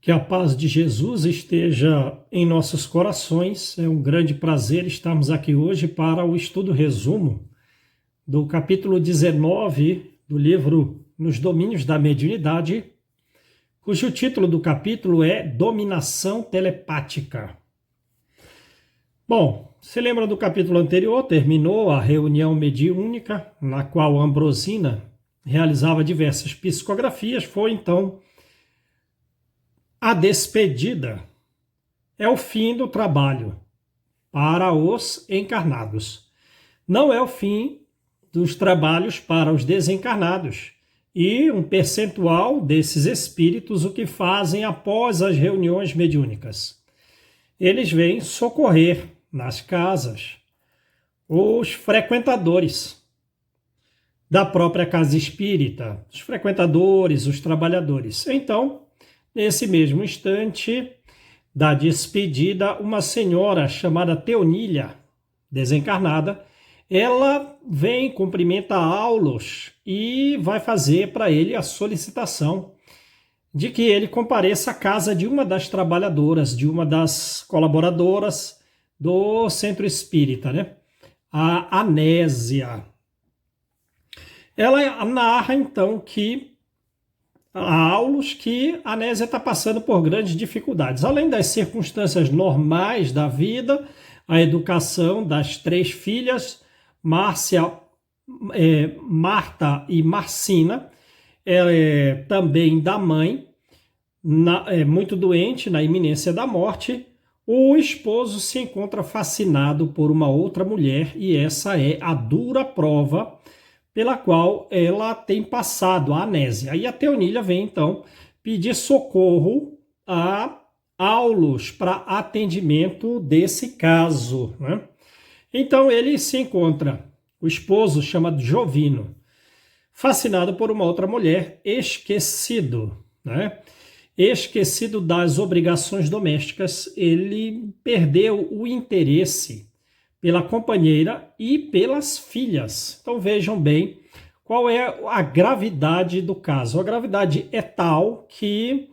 Que a paz de Jesus esteja em nossos corações. É um grande prazer estarmos aqui hoje para o estudo resumo do capítulo 19 do livro Nos Domínios da Mediunidade, cujo título do capítulo é Dominação Telepática. Bom, se lembra do capítulo anterior, terminou a reunião mediúnica, na qual Ambrosina realizava diversas psicografias, foi então a despedida. É o fim do trabalho para os encarnados. Não é o fim dos trabalhos para os desencarnados. E um percentual desses espíritos o que fazem após as reuniões mediúnicas? Eles vêm socorrer nas casas os frequentadores da própria casa espírita, os frequentadores, os trabalhadores. Então, nesse mesmo instante da despedida, uma senhora chamada Teonília, desencarnada, ela vem, cumprimenta Aulos e vai fazer para ele a solicitação de que ele compareça à casa de uma das trabalhadoras, de uma das colaboradoras do centro espírita, né? A Anésia. Ela narra então que a Aulos que a Anésia está passando por grandes dificuldades. Além das circunstâncias normais da vida, a educação das três filhas, Marta e Marcina, também da mãe, muito doente, na iminência da morte, o esposo se encontra fascinado por uma outra mulher e essa é a dura prova pela qual ela tem passado a Anésia. Aí a Teonília vem, então, pedir socorro a Aulos para atendimento desse caso, né? Então ele se encontra, o esposo chamado Jovino, fascinado por uma outra mulher, esquecido, né? Esquecido das obrigações domésticas, ele perdeu o interesse pela companheira e pelas filhas. Então vejam bem qual é a gravidade do caso. A gravidade é tal que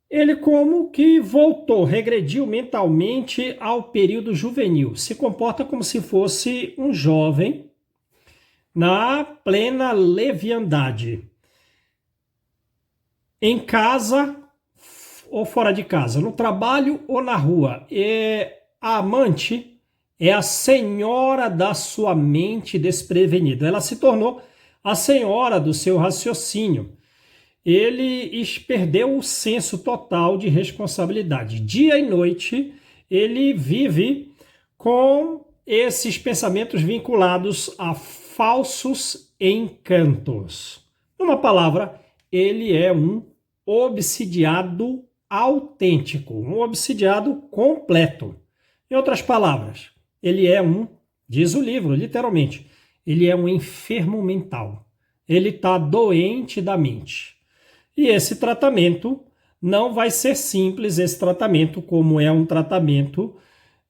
ele como que voltou, regrediu mentalmente ao período juvenil. Se comporta como se fosse um jovem na plena leviandade. Em casa ou fora de casa, no trabalho ou na rua. A amante é a senhora da sua mente desprevenida. Ela se tornou a senhora do seu raciocínio. Ele perdeu o senso total de responsabilidade. Dia e noite, ele vive com esses pensamentos vinculados a falsos encantos. Numa palavra, ele é um obsidiado autêntico, um obsidiado completo. Em outras palavras, ele é diz o livro, literalmente, ele é um enfermo mental. Ele está doente da mente. E esse tratamento não vai ser simples, esse tratamento, como é um tratamento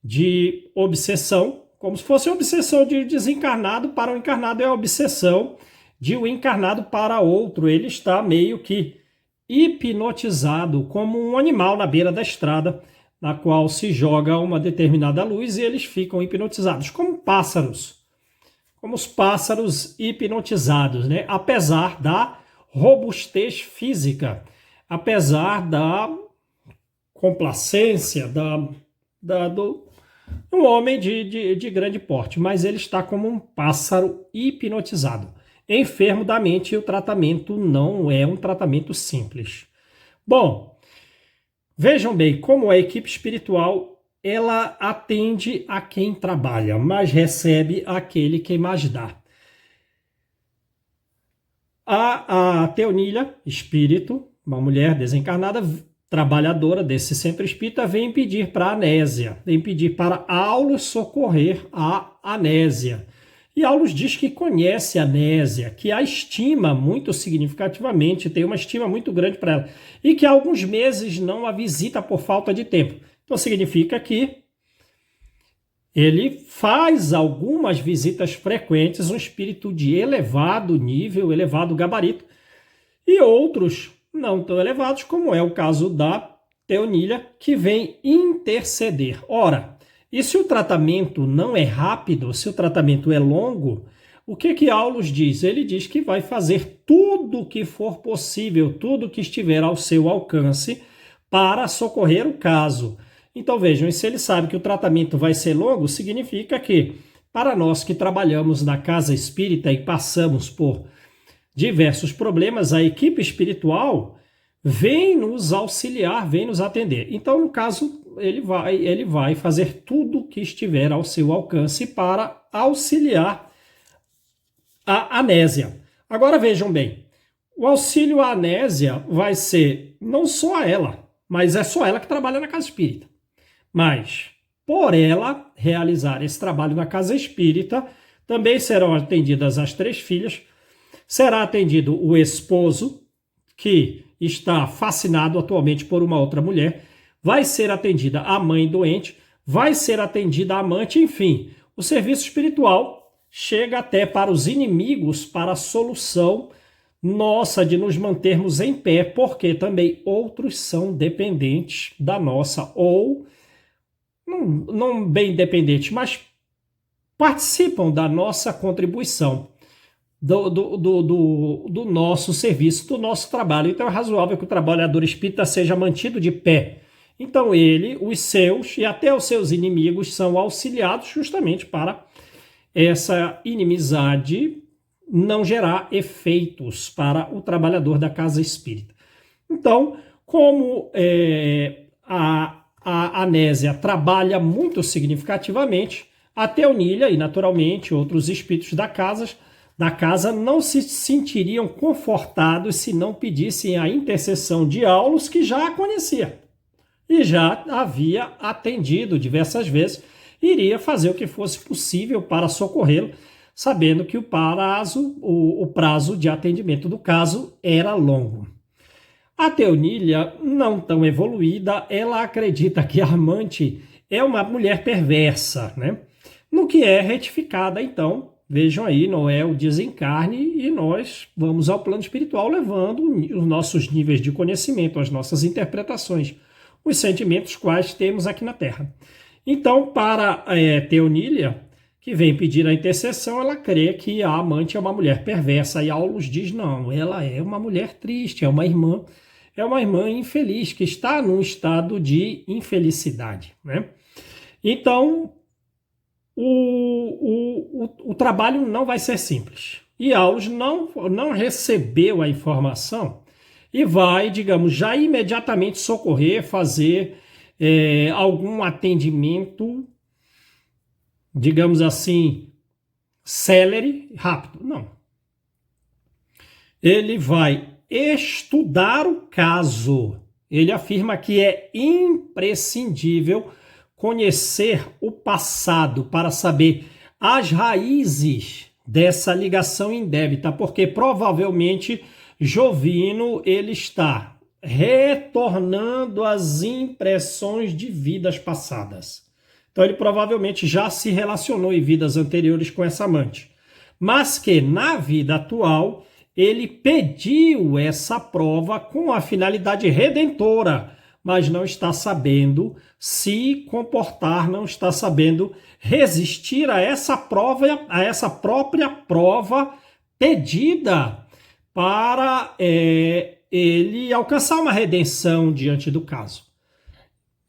de obsessão, como se fosse a obsessão de desencarnado para o encarnado, é a obsessão de um encarnado para outro. Ele está meio que hipnotizado, como um animal na beira da estrada, na qual se joga uma determinada luz e eles ficam hipnotizados, como pássaros, como os pássaros hipnotizados, né? Apesar da robustez física, apesar da complacência do um homem de grande porte, mas ele está como um pássaro hipnotizado, enfermo da mente, e o tratamento não é um tratamento simples. Bom, vejam bem como a equipe espiritual ela atende a quem trabalha, mas recebe aquele que mais dá. A Teonília, espírito, uma mulher desencarnada, trabalhadora desse centro espírita, vem pedir para a Anésia, vem pedir para Aulos socorrer a Anésia. E Aulos diz que conhece a Anésia, que a estima muito significativamente, tem uma estima muito grande para ela, e que há alguns meses não a visita por falta de tempo. Então significa que ele faz algumas visitas frequentes, um espírito de elevado nível, elevado gabarito, e outros não tão elevados, como é o caso da Teonília, que vem interceder. Ora, e se o tratamento não é rápido, se o tratamento é longo, o que Aulos diz? Ele diz que vai fazer tudo o que for possível, tudo que estiver ao seu alcance para socorrer o caso. Então vejam, e se ele sabe que o tratamento vai ser longo, significa que para nós que trabalhamos na casa espírita e passamos por diversos problemas, a equipe espiritual vem nos auxiliar, vem nos atender. Então, no caso, ele vai fazer tudo o que estiver ao seu alcance para auxiliar a anésia. Agora vejam bem, o auxílio à anésia vai ser não só a ela, mas é só ela que trabalha na casa espírita. Mas, por ela realizar esse trabalho na casa espírita, também serão atendidas as 3 filhas, será atendido o esposo, que está fascinado atualmente por uma outra mulher, vai ser atendida a mãe doente, vai ser atendida a amante, enfim, o serviço espiritual chega até para os inimigos, para a solução nossa de nos mantermos em pé, porque também outros são dependentes da nossa, ou não bem dependentes, mas participam da nossa contribuição, do nosso serviço, do nosso trabalho. Então é razoável que o trabalhador espírita seja mantido de pé. Então ele, os seus e até os seus inimigos são auxiliados justamente para essa inimizade não gerar efeitos para o trabalhador da casa espírita. Então, como a anésia trabalha muito significativamente, a Teonília e naturalmente outros espíritos da casa não se sentiriam confortados se não pedissem a intercessão de Aulos, que já a conhecia e já havia atendido diversas vezes, iria fazer o que fosse possível para socorrê-lo, sabendo que o prazo de atendimento do caso era longo. A Teonília, não tão evoluída, ela acredita que a amante é uma mulher perversa, né? No que é retificada, então, vejam aí, não é o desencarne e nós vamos ao plano espiritual levando os nossos níveis de conhecimento, as nossas interpretações, os sentimentos quais temos aqui na Terra. Então, para Teonília, que vem pedir a intercessão, ela crê que a amante é uma mulher perversa, e Aulos diz, não, ela é uma mulher triste, é uma irmã infeliz, que está num estado de infelicidade, né? Então, o trabalho não vai ser simples. E Aulos não recebeu a informação e vai, digamos, já imediatamente socorrer, fazer algum atendimento, digamos assim, célere, rápido. Não. Ele vai estudar o caso. Ele afirma que é imprescindível conhecer o passado para saber as raízes dessa ligação indébita, porque provavelmente Jovino ele está retornando as impressões de vidas passadas. Então ele provavelmente já se relacionou em vidas anteriores com essa amante, mas que na vida atual ele pediu essa prova com a finalidade redentora, mas não está sabendo se comportar, não está sabendo resistir a essa prova, a essa própria prova pedida para ele alcançar uma redenção diante do caso.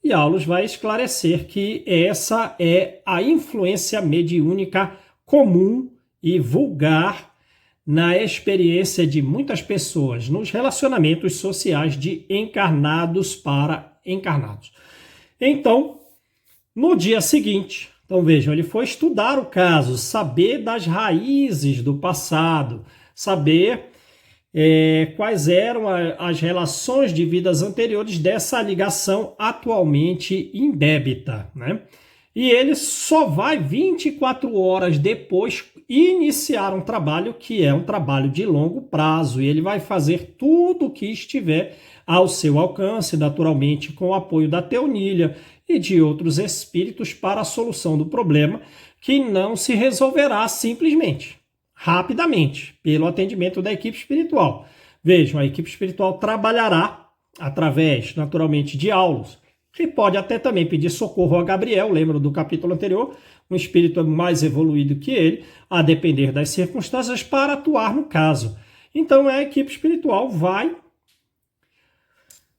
E Aulos vai esclarecer que essa é a influência mediúnica comum e vulgar na experiência de muitas pessoas nos relacionamentos sociais de encarnados para encarnados. Então, no dia seguinte, então vejam, ele foi estudar o caso, saber das raízes do passado, saber quais eram as relações de vidas anteriores dessa ligação atualmente indébita, né? E ele só vai 24 horas depois iniciar um trabalho que é um trabalho de longo prazo, e ele vai fazer tudo o que estiver ao seu alcance, naturalmente com o apoio da Teonília e de outros espíritos para a solução do problema, que não se resolverá simplesmente, rapidamente, pelo atendimento da equipe espiritual, Vejam, a equipe espiritual trabalhará através, naturalmente, de aulas, que pode até também pedir socorro a Gabriel, lembra do capítulo anterior, um espírito mais evoluído que ele, a depender das circunstâncias, para atuar no caso. Então, a equipe espiritual vai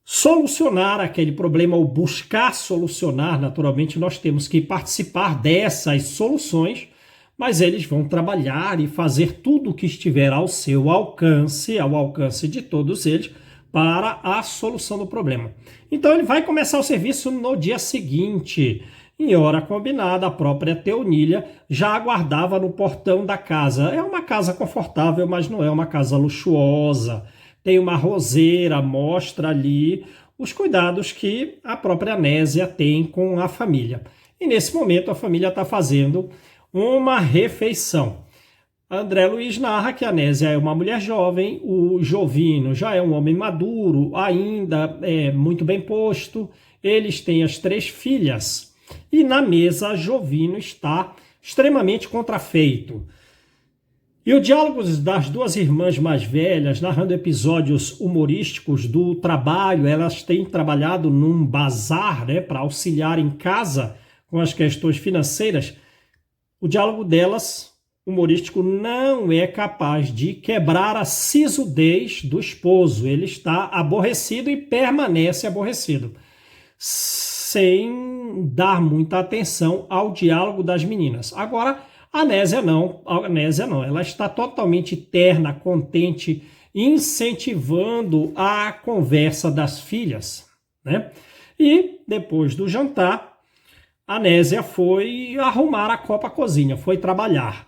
solucionar aquele problema ou buscar solucionar. Naturalmente, nós temos que participar dessas soluções, mas eles vão trabalhar e fazer tudo o que estiver ao seu alcance, ao alcance de todos eles, para a solução do problema. Então ele vai começar o serviço no dia seguinte. Em hora combinada, a própria Teonília já aguardava no portão da casa. É uma casa confortável, mas não é uma casa luxuosa. Tem uma roseira, mostra ali os cuidados que a própria Anésia tem com a família. E nesse momento a família está fazendo uma refeição. André Luiz narra que a Anésia é uma mulher jovem, o Jovino já é um homem maduro, ainda é muito bem posto, eles têm as 3 filhas. E na mesa, Jovino está extremamente contrafeito. E o diálogo das 2 irmãs mais velhas, narrando episódios humorísticos do trabalho, elas têm trabalhado num bazar, né, para auxiliar em casa com as questões financeiras. O diálogo delas, humorístico, não é capaz de quebrar a sisudez do esposo. Ele está aborrecido e permanece aborrecido, sem dar muita atenção ao diálogo das meninas. Agora, a Anésia não, ela está totalmente terna, contente, incentivando a conversa das filhas, né? E depois do jantar, a Anésia foi arrumar a copa à cozinha, foi trabalhar.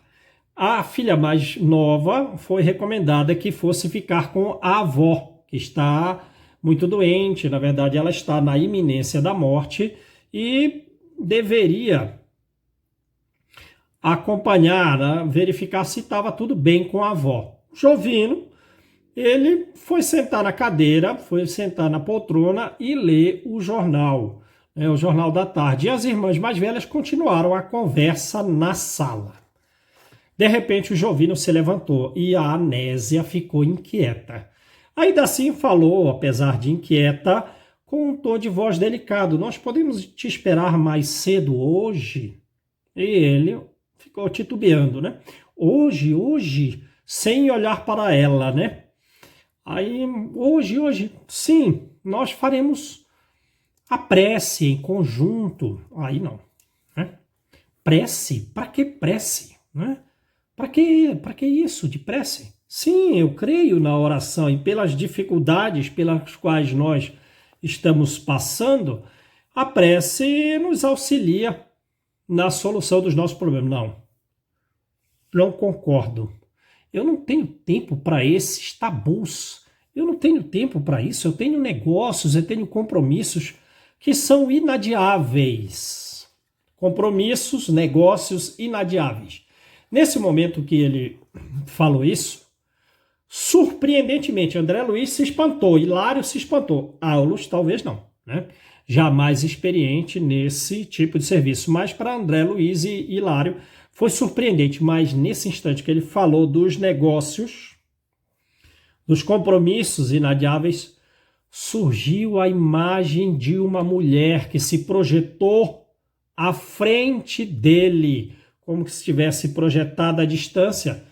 A filha mais nova foi recomendada que fosse ficar com a avó, que está muito doente, na verdade ela está na iminência da morte e deveria acompanhar, né, verificar se estava tudo bem com a avó. Jovino, ele foi sentar na cadeira, foi sentar na poltrona e ler o jornal da tarde. E as irmãs mais velhas continuaram a conversa na sala. De repente, o Jovino se levantou e a Anésia ficou inquieta. Ainda assim falou, apesar de inquieta, com um tom de voz delicado: nós podemos te esperar mais cedo hoje? E ele ficou titubeando, né? Hoje, sem olhar para ela, né? Aí, hoje, sim, nós faremos a prece em conjunto. Aí não, né? Prece? Para que prece? Né? Para que isso de prece? Sim, eu creio na oração e pelas dificuldades pelas quais nós estamos passando, a prece nos auxilia na solução dos nossos problemas. Não concordo. Eu não tenho tempo para esses tabus. Eu não tenho tempo para isso. Eu tenho negócios, eu tenho compromissos que são inadiáveis. Compromissos, negócios inadiáveis. Nesse momento que ele falou isso, surpreendentemente, André Luiz se espantou, Hilário se espantou, Aulus talvez não, né? Jamais experiente nesse tipo de serviço, mas para André Luiz e Hilário foi surpreendente. Mas nesse instante que ele falou dos negócios, dos compromissos inadiáveis, surgiu a imagem de uma mulher que se projetou à frente dele, como se estivesse projetada à distância.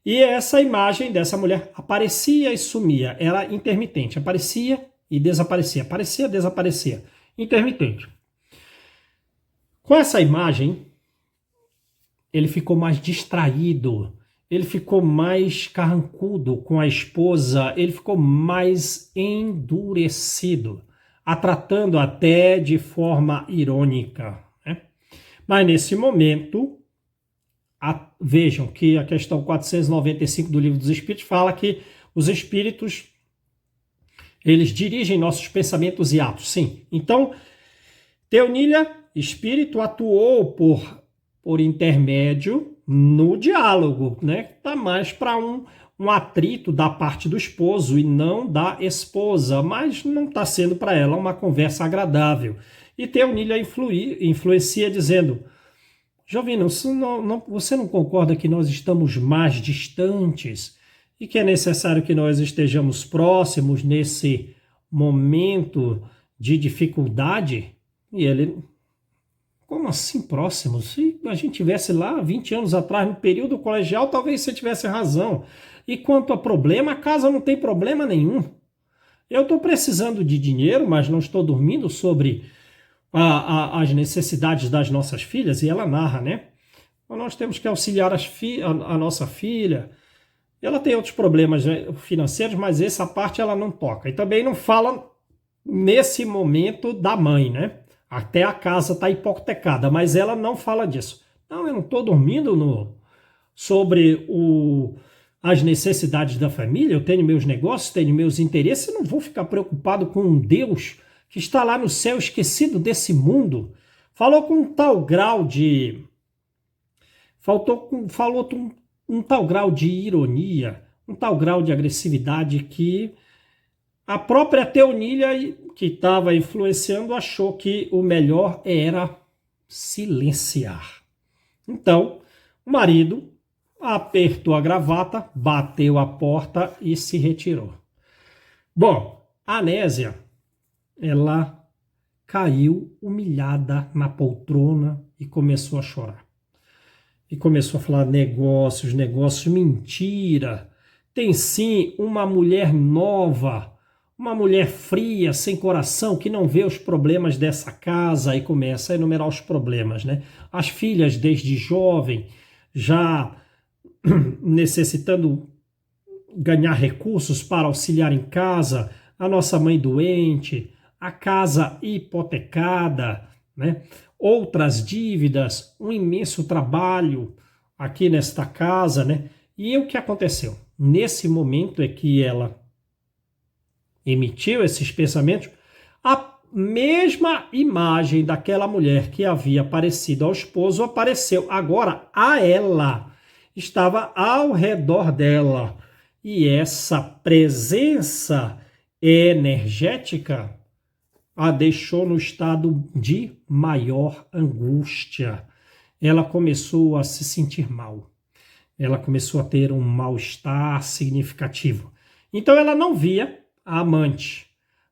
E essa imagem dessa mulher aparecia e sumia, era intermitente, aparecia e desaparecia, aparecia, desaparecia, intermitente. Com essa imagem, ele ficou mais distraído, ele ficou mais carrancudo com a esposa, ele ficou mais endurecido, a tratando até de forma irônica, né? Mas nesse momento, vejam que a questão 495 do Livro dos Espíritos fala que os espíritos, eles dirigem nossos pensamentos e atos. Sim. Então, Teonília, espírito, atuou por intermédio no diálogo, né? Está mais para um atrito da parte do esposo e não da esposa, mas não está sendo para ela uma conversa agradável. E Teonília influencia dizendo: Jovino, você não concorda que nós estamos mais distantes? e que é necessário que nós estejamos próximos nesse momento de dificuldade. E ele, como assim próximos? Se a gente tivesse lá 20 anos atrás, no período colegial, talvez você tivesse razão. E quanto a problema, a casa não tem problema nenhum. Eu estou precisando de dinheiro, mas não estou dormindo sobre as necessidades das nossas filhas, e ela narra, né? Então, nós temos que auxiliar a nossa filha. Ela tem outros problemas, né, financeiros, mas essa parte ela não toca. E também não fala nesse momento da mãe, né? Até a casa está hipotecada, mas ela não fala disso. Não, eu não estou dormindo sobre as necessidades da família, eu tenho meus negócios, tenho meus interesses, eu não vou ficar preocupado com um Deus que está lá no céu esquecido desse mundo. Falou com um tal grau de... falou com um tal grau de ironia, um tal grau de agressividade que a própria Teonília, que estava influenciando, achou que o melhor era silenciar. Então, o marido apertou a gravata, bateu a porta e se retirou. Bom, a Anésia, ela caiu humilhada na poltrona e começou a chorar. E começou a falar negócios, mentira. Tem sim uma mulher nova, uma mulher fria, sem coração, que não vê os problemas dessa casa, e começa a enumerar os problemas, né? As filhas desde jovem já necessitando ganhar recursos para auxiliar em casa, a nossa mãe doente, a casa hipotecada, né? Outras dívidas, um imenso trabalho aqui nesta casa, né? E o que aconteceu? Nesse momento é que ela emitiu esses pensamentos, a mesma imagem daquela mulher que havia aparecido ao esposo apareceu agora a ela, estava ao redor dela. E essa presença energética a deixou no estado de maior angústia. Ela começou a se sentir mal. Ela começou a ter um mal-estar significativo. Então ela não via a amante,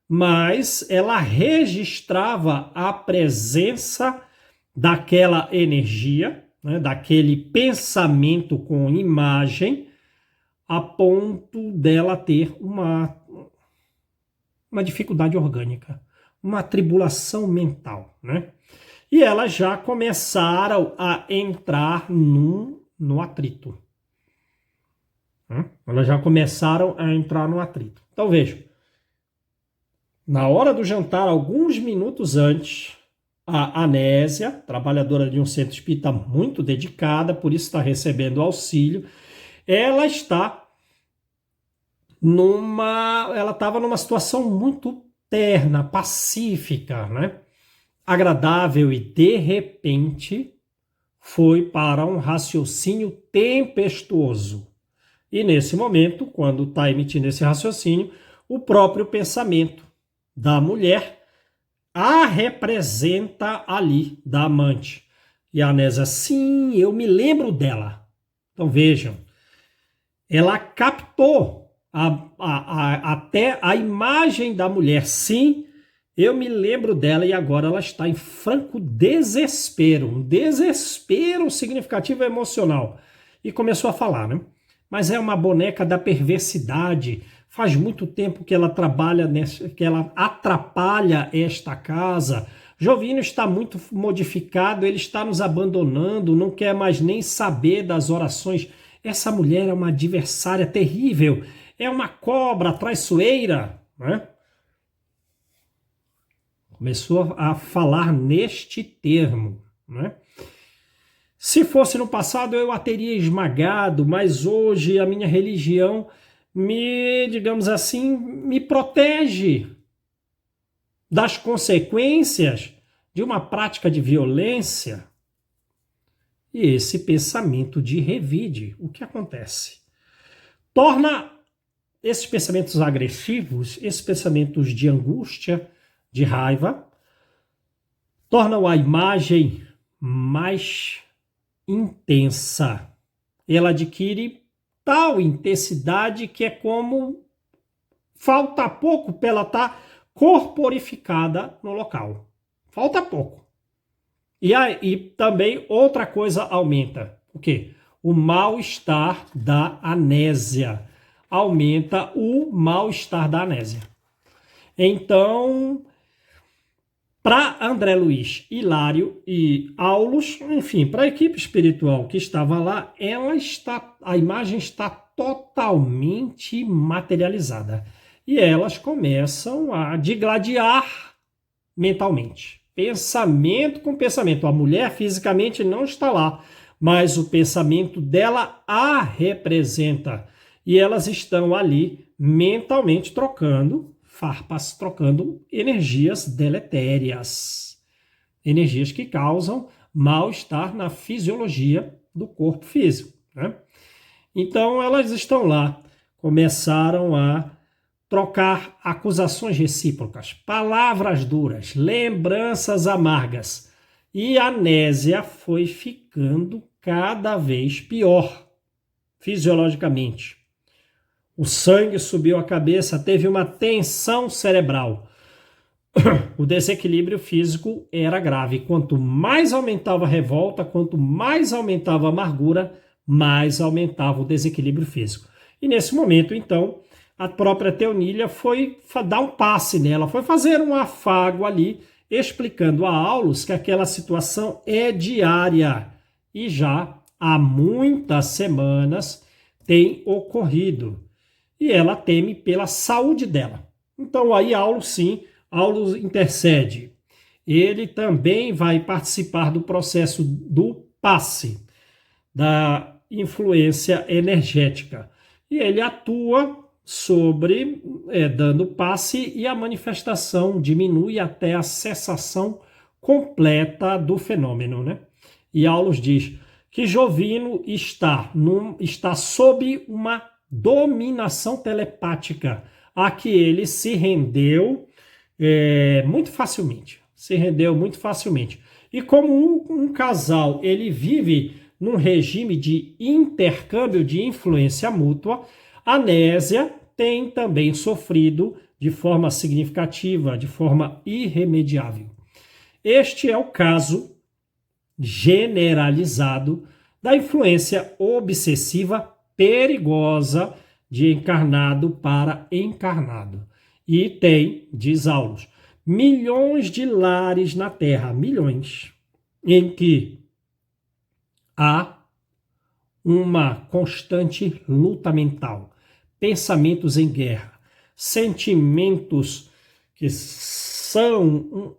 mas ela registrava a presença daquela energia, né, daquele pensamento com imagem, a ponto dela ter uma dificuldade orgânica, uma tribulação mental, né? E elas já começaram a entrar no atrito. Elas já começaram a entrar no atrito. Então vejam, na hora do jantar, alguns minutos antes, a Anésia, trabalhadora de um centro espírita muito dedicada, por isso está recebendo auxílio, ela estava numa situação muito terna, pacífica, né? Agradável, e de repente foi para um raciocínio tempestuoso. E nesse momento, quando está emitindo esse raciocínio, o próprio pensamento da mulher a representa ali, da amante. E a Anésia, sim, eu me lembro dela. Então vejam, ela captou até a imagem da mulher. Sim, eu me lembro dela, e agora ela está em franco desespero, um desespero significativo emocional. E começou a falar, né? Mas é uma boneca da perversidade. Faz muito tempo que ela trabalha que ela atrapalha esta casa. Jovino está muito modificado, ele está nos abandonando, não quer mais nem saber das orações. Essa mulher é uma adversária terrível, é uma cobra traiçoeira, né? Começou a falar neste termo, né? Se fosse no passado eu a teria esmagado, mas hoje a minha religião digamos assim, me protege das consequências de uma prática de violência. E esse pensamento de revide, o que acontece? Torna esses pensamentos agressivos, esses pensamentos de angústia, de raiva, tornam a imagem mais intensa. Ela adquire tal intensidade que é como falta pouco para ela estar corporificada no local. Falta pouco. E aí também outra coisa aumenta. O quê? O mal-estar da anésia. Aumenta o mal-estar da anésia. Então, para André Luiz, Hilário e Aulus, enfim, para a equipe espiritual que estava lá, a imagem está totalmente materializada. E elas começam a digladiar mentalmente. Pensamento com pensamento. A mulher fisicamente não está lá, mas o pensamento dela a representa. E elas estão ali mentalmente trocando farpas, trocando energias deletérias. Energias que causam mal-estar na fisiologia do corpo físico, né? Então elas estão lá, começaram a trocar acusações recíprocas, palavras duras, lembranças amargas. E a Nésia foi ficando cada vez pior, fisiologicamente. O sangue subiu à cabeça, teve uma tensão cerebral. O desequilíbrio físico era grave. Quanto mais aumentava a revolta, quanto mais aumentava a amargura, mais aumentava o desequilíbrio físico. E nesse momento, então, a própria Teonília foi dar um passe nela, foi fazer um afago ali, explicando a Aulus que aquela situação é diária e já há muitas semanas tem ocorrido. E ela teme pela saúde dela. Então aí Aulus sim, Aulus intercede. Ele também vai participar do processo do passe, da influência energética. E ele atua sobre, dando passe, e a manifestação diminui até a cessação completa do fenômeno, né? E Aulus diz que Jovino está sob uma dominação telepática a que ele se rendeu muito facilmente. Se rendeu muito facilmente. E como um casal ele vive num regime de intercâmbio de influência mútua, a Nésia tem também sofrido de forma significativa, de forma irremediável. Este é o caso generalizado da influência obsessiva perigosa de encarnado para encarnado. E tem, diz Aulus, milhões de lares na Terra, milhões, em que há uma constante luta mental, pensamentos em guerra, sentimentos que são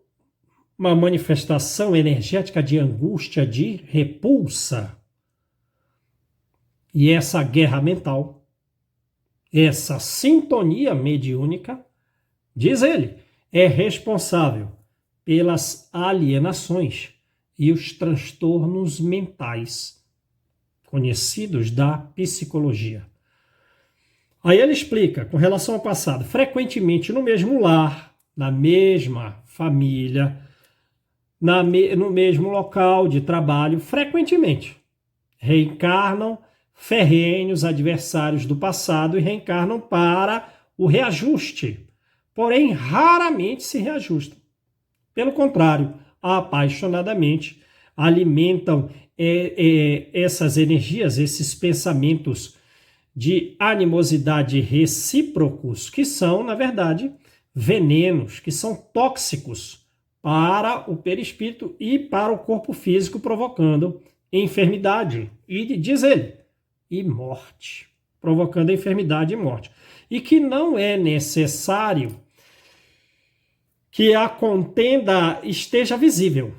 uma manifestação energética de angústia, de repulsa. E essa guerra mental, essa sintonia mediúnica, diz ele, é responsável pelas alienações e os transtornos mentais conhecidos da psicologia. Aí ele explica, com relação ao passado, frequentemente no mesmo lar, na mesma família, no mesmo local de trabalho, frequentemente reencarnam ferrenhos adversários do passado e reencarnam para o reajuste. Porém, raramente se reajustam. Pelo contrário, apaixonadamente alimentam essas energias, esses pensamentos de animosidade recíprocos, que são, na verdade, venenos, que são tóxicos para o perispírito e para o corpo físico, provocando enfermidade. E, diz ele, e morte, provocando enfermidade e morte. E que não é necessário que a contenda esteja visível.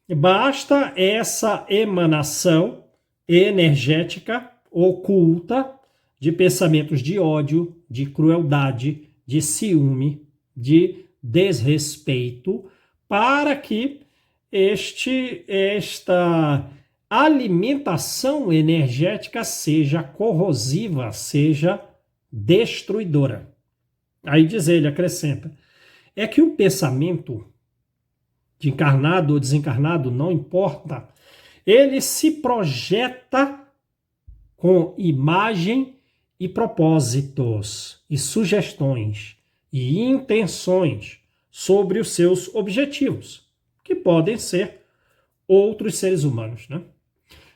Basta essa emanação energética oculta de pensamentos de ódio, de crueldade, de ciúme, de desrespeito, para que esta alimentação energética seja corrosiva, seja destruidora. Aí diz ele, acrescenta, é que o pensamento de encarnado ou desencarnado, não importa, ele se projeta com imagem e propósitos, e sugestões, e intenções sobre os seus objetivos, que podem ser outros seres humanos, né?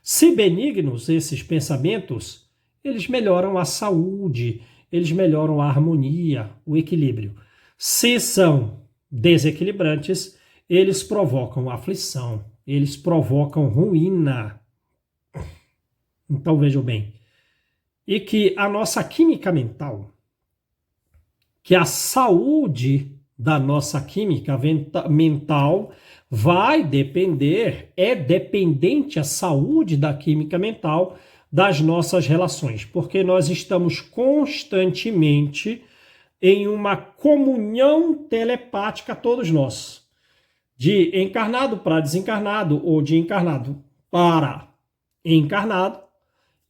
Se benignos esses pensamentos, eles melhoram a saúde, eles melhoram a harmonia, o equilíbrio. Se são desequilibrantes, eles provocam aflição, eles provocam ruína. Então vejam bem, e que a nossa química mental, que a saúde da nossa química mental vai depender, é dependente a saúde da química mental das nossas relações, porque nós estamos constantemente em uma comunhão telepática, todos nós, de encarnado para desencarnado ou de encarnado para encarnado,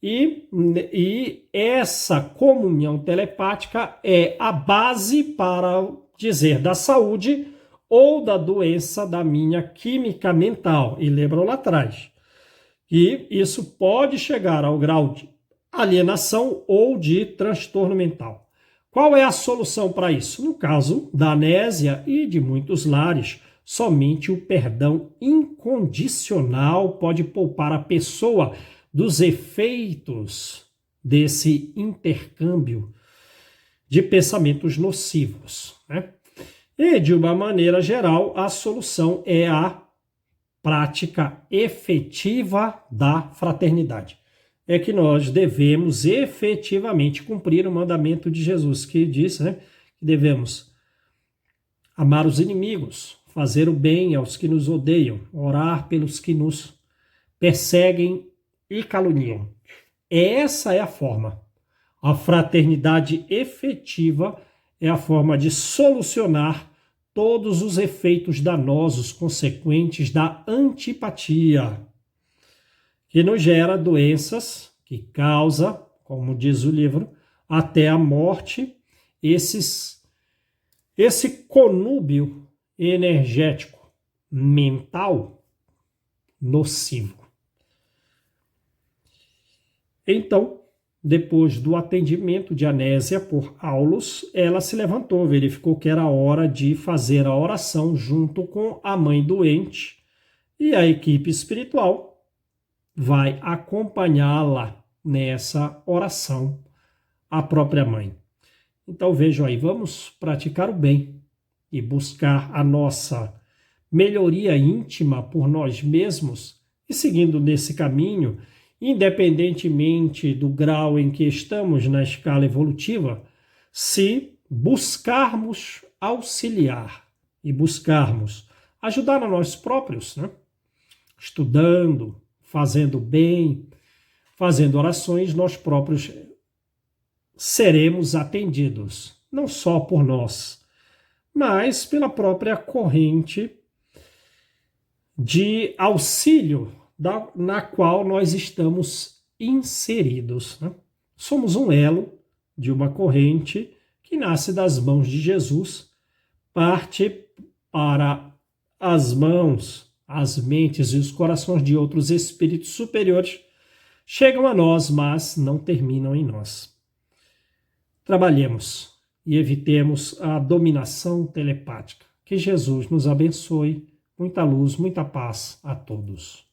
e essa comunhão telepática é a base para dizer da saúde ou da doença da minha química mental. E lembram lá atrás. E isso pode chegar ao grau de alienação ou de transtorno mental. Qual é a solução para isso? No caso da Anésia e de muitos lares, somente o perdão incondicional pode poupar a pessoa dos efeitos desse intercâmbio de pensamentos nocivos, né? E, de uma maneira geral, a solução é a prática efetiva da fraternidade. É que nós devemos efetivamente cumprir o mandamento de Jesus, que diz, né, que devemos amar os inimigos, fazer o bem aos que nos odeiam, orar pelos que nos perseguem e caluniam. Essa é a forma. A fraternidade efetiva é a forma de solucionar todos os efeitos danosos consequentes da antipatia, que nos gera doenças, que causa, como diz o livro, até a morte, esse conúbio energético, mental, nocivo. Então, depois do atendimento de Anésia por Aulus, ela se levantou, verificou que era hora de fazer a oração junto com a mãe doente, e a equipe espiritual vai acompanhá-la nessa oração, a própria mãe. Então vejam aí, vamos praticar o bem e buscar a nossa melhoria íntima por nós mesmos, e seguindo nesse caminho, independentemente do grau em que estamos na escala evolutiva, se buscarmos auxiliar e buscarmos ajudar a nós próprios, né? Estudando, fazendo bem, fazendo orações, nós próprios seremos atendidos, não só por nós, mas pela própria corrente de auxílio na qual nós estamos inseridos, né? Somos um elo de uma corrente que nasce das mãos de Jesus, parte para as mãos, as mentes e os corações de outros espíritos superiores, chegam a nós, mas não terminam em nós. Trabalhemos e evitemos a dominação telepática. Que Jesus nos abençoe. Muita luz, muita paz a todos.